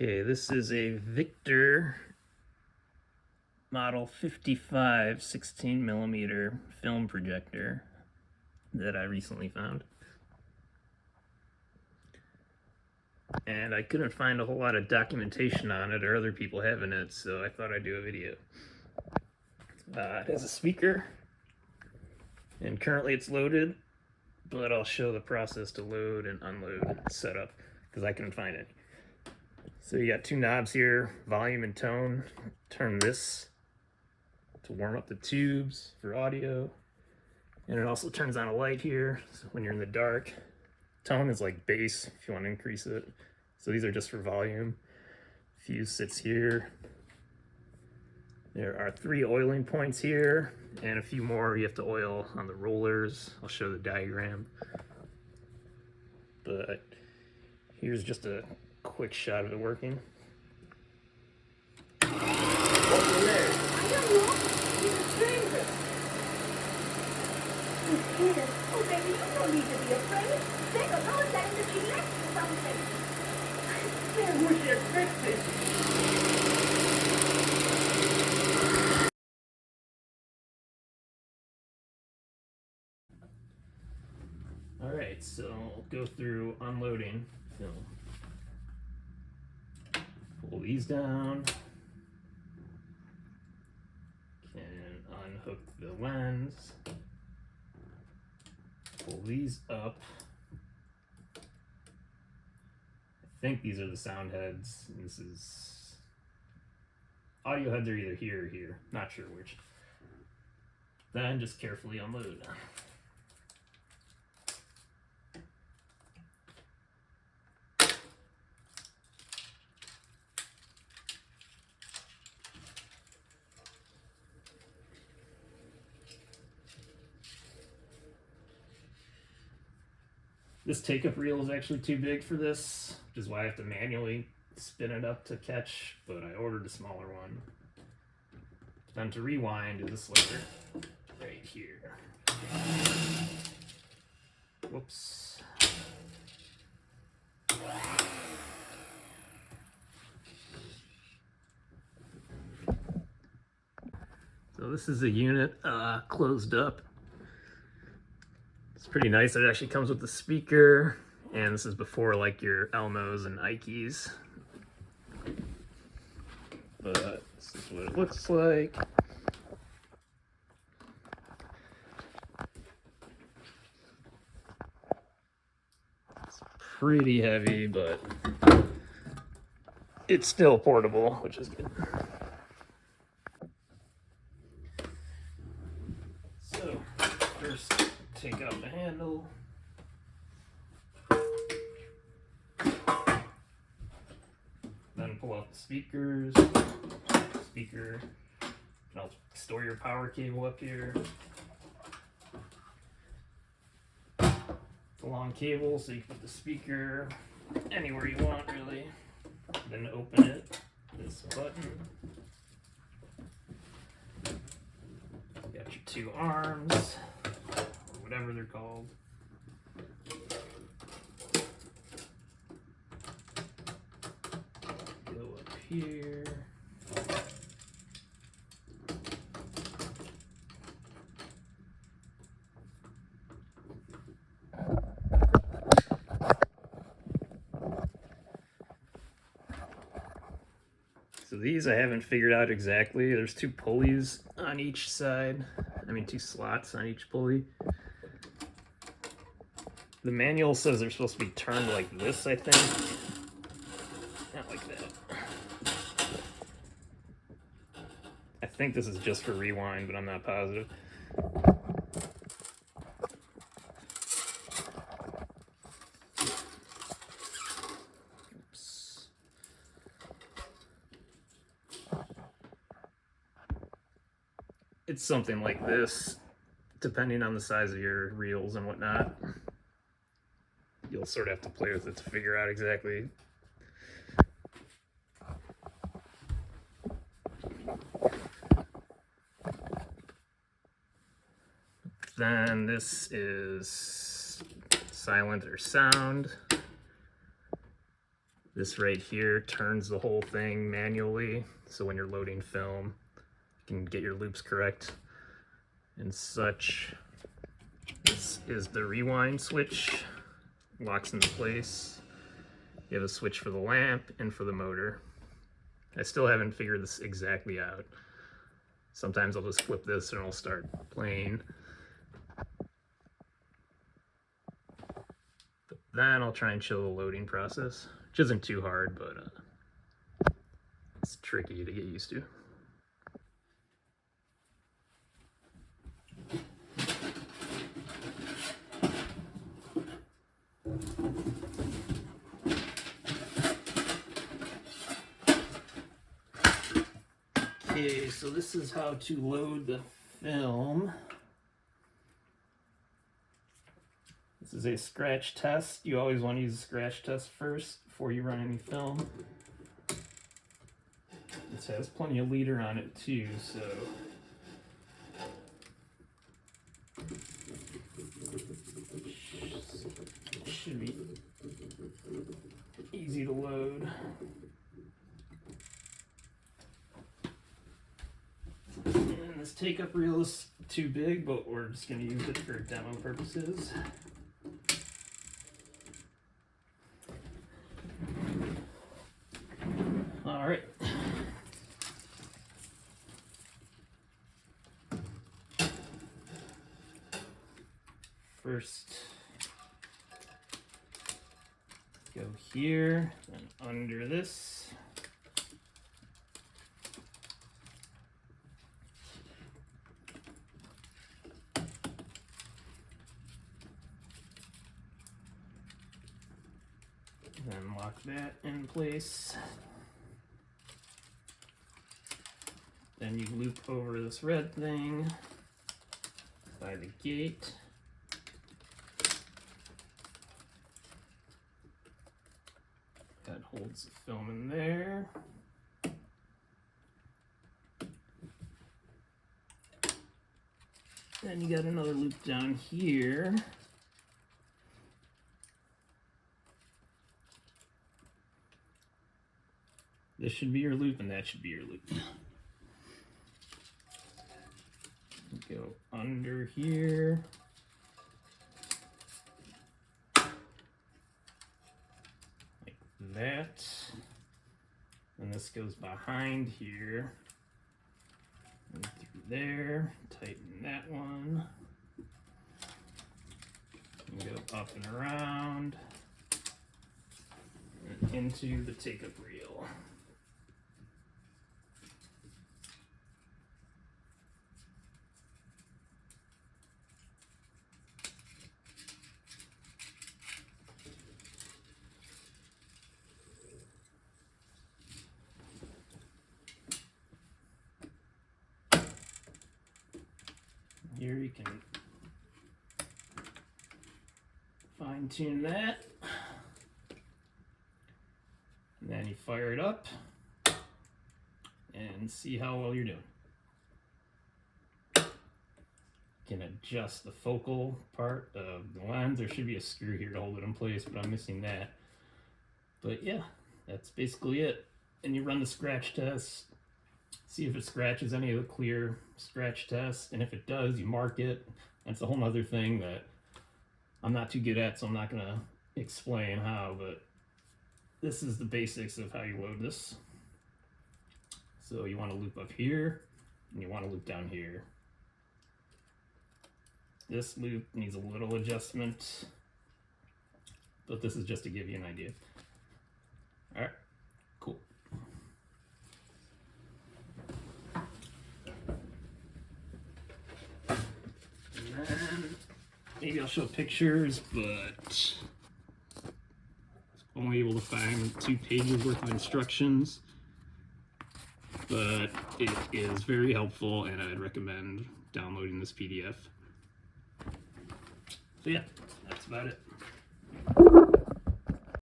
Okay, this is a Victor model 55 16 millimeter film projector that I recently found. And I couldn't find a whole lot of documentation on it or other people having it, so I thought I'd do a video. It has a speaker, and currently it's loaded, but I'll show the process to load and unload setup because I couldn't find any. So you got two knobs here, volume and tone. Turn this to warm up the tubes for audio. And it also turns on a light here, so when you're in the dark. Tone is like bass if you want to increase it. So these are just for volume. Fuse sits here. There are 3 oiling points here, and a few more you have to oil on the rollers. I'll show the diagram. But here's just a quick shot of it working. What's the name? I don't know. He's a stranger. He's scared. Oh, baby, you don't need to be afraid. Take a look at him that she left something. Who was she expecting? Alright, so I'll go through unloading film. Pull these down. Can unhook the lens. Pull these up. I think these are the sound heads. This is audio heads are either here or here. Not sure which. Then just carefully unload. This take-up reel is actually too big for this, which is why I have to manually spin it up to catch, but I ordered a smaller one. Then to rewind is this lever right here. Whoops. So this is a unit closed up. It's pretty nice. It actually comes with the speaker, and this is before like your Elmos and Ikes. But this is what it looks like. It's pretty heavy, but it's still portable, which is good. So first, take out the handle. Then pull out the speakers. Speaker. And I'll store your power cable up here. It's a long cable, so you can put the speaker anywhere you want, really. Then open it. This button. You got your 2 arms. Whatever they're called. Go up here. So these I haven't figured out exactly. There's 2 pulleys on each side. 2 slots on each pulley. The manual says they're supposed to be turned like this, I think. Not like that. I think this is just for rewind, but I'm not positive. Oops. It's something like this, depending on the size of your reels and whatnot. You'll sort of have to play with it to figure out exactly. Then this is silent or sound. This right here turns the whole thing manually, so when you're loading film, you can get your loops correct and such. This is the rewind switch, locks into place. You have a switch for the lamp and for the motor. I still haven't figured this exactly out. Sometimes I'll just flip this and it'll start playing. But then I'll try and show the loading process, which isn't too hard, but it's tricky to get used to. Okay, so this is how to load the film. This is a scratch test. You always want to use a scratch test first before you run any film. This has plenty of leader on it too, so it should be easy to load. And this take-up reel is too big, but we're just going to use it for demo purposes. All right. First, go here, then under this. Then lock that in place. Then you loop over this red thing by the gate. That holds the film in there. Then you got another loop down here. This should be your loop, and that should be your loop. Go under here. Like that. And this goes behind here. And through there. Tighten that one. And go up and around. And into the take-up reel. Here you can fine tune that. And then you fire it up and see how well you're doing. You can adjust the focal part of the lens. There should be a screw here to hold it in place, but I'm missing that. But yeah, that's basically it. And you run the scratch test. See if it scratches any of the clear scratch tests, and if it does, you mark it. That's a whole other thing that I'm not too good at, so I'm not going to explain how, but this is the basics of how you load this. So you want to loop up here, and you want to loop down here. This loop needs a little adjustment, but this is just to give you an idea. All right, cool. And maybe I'll show pictures, but I'm only able to find 2 pages worth of instructions. But it is very helpful, and I'd recommend downloading this PDF. So yeah, that's about it.